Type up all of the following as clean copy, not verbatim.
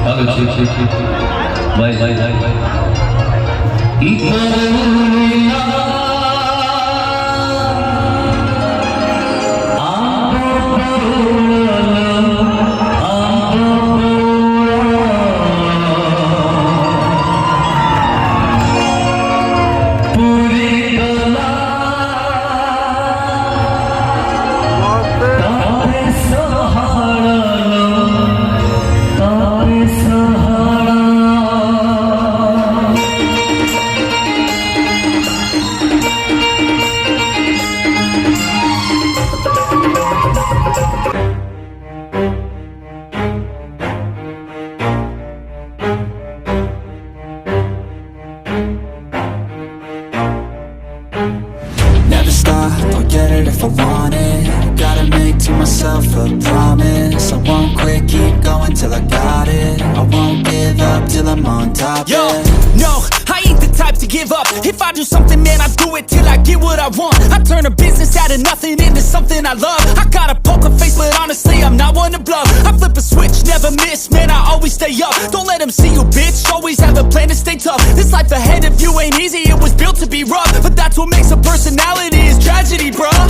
ভালো ছিল ভাই ভাই ভাই Never stop, I'll get it if I want it. Gotta make to myself a promise. I won't quit, keep going till I got it. I won't give up till I'm on top. Yo, no, I ain't the type to give up. If I do something, man, I do it till I get what I want. I turn a business out of nothing into something I love. I got a poker face, but honestly, I'm not one to bluff. I flip a switch, never miss, man, I always stay up. Don't let them see you, bitch, always have a plan to stay tough. This life ahead of you ain't easy, it was built to be rough. But that's what makes a personality, is tragedy, bruh.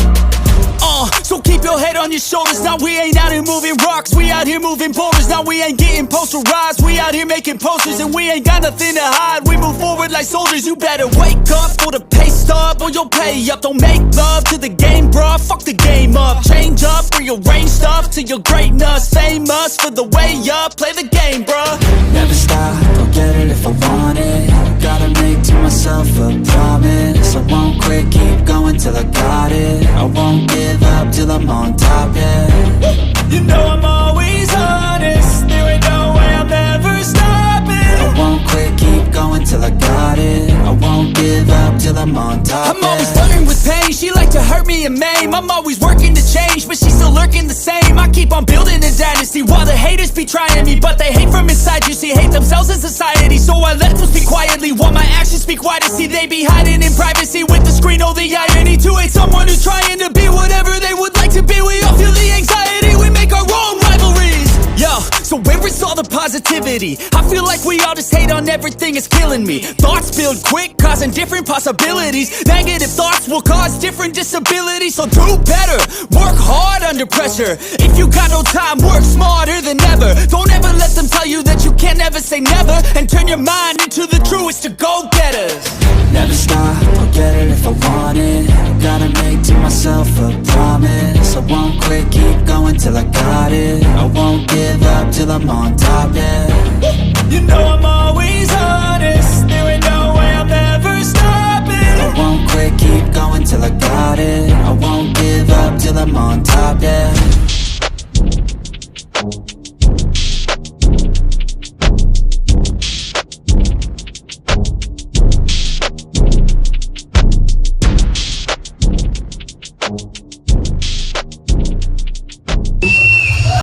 So keep your head on your shoulders. Now we ain't out here moving rocks, we out here moving boulders. Now we ain't getting posterized, we out here making posters. And we ain't got nothing to hide, we move forward like soldiers. You better wake up for the pay stub, or you'll pay up. Don't make love to the game, bruh, fuck the game up. Change up, rearrange stuff to your greatness. Famous for the way up, play the game, bruh. Never stop, I'll get it if I want it. Gotta make to myself a promise. I won't quit, keep going till I got it. I won't give up till I'm on top, yeah. You know I'm always honest, there ain't no way I'm ever stopping. I won't quit, keep going till I got it. I won't give up till I'm on top, I'm always flirting with pain, she like to hurt me and maim. I'm always working to change, but she's still lurking the same. I keep on building a dynasty while the haters be trying me. But they hate from inside, you see, hate themselves in society. So I let them speak quietly while my actions speak wider. See, they be hiding in privacy with the screen, oh the irony. To hate someone who's trying to be whatever they would like to be. We all feel the anxiety, we make our own rivalries. Yo, so where is all the positivity? I feel like we all just hate on everything, it's killing me. Thoughts build quick, causing different possibilities. Negative thoughts will cause different disabilities. So do better, work hard under pressure. If you got no time, work smarter than ever. Don't ever let them tell you that you can't never say never. And turn your mind into the truest to go-getters. Never stop, I'll get it if I want it. Gotta make to myself a promise. I won't quit, keep going till I got it. I won't give up till I'm on top, yeah. You know I'm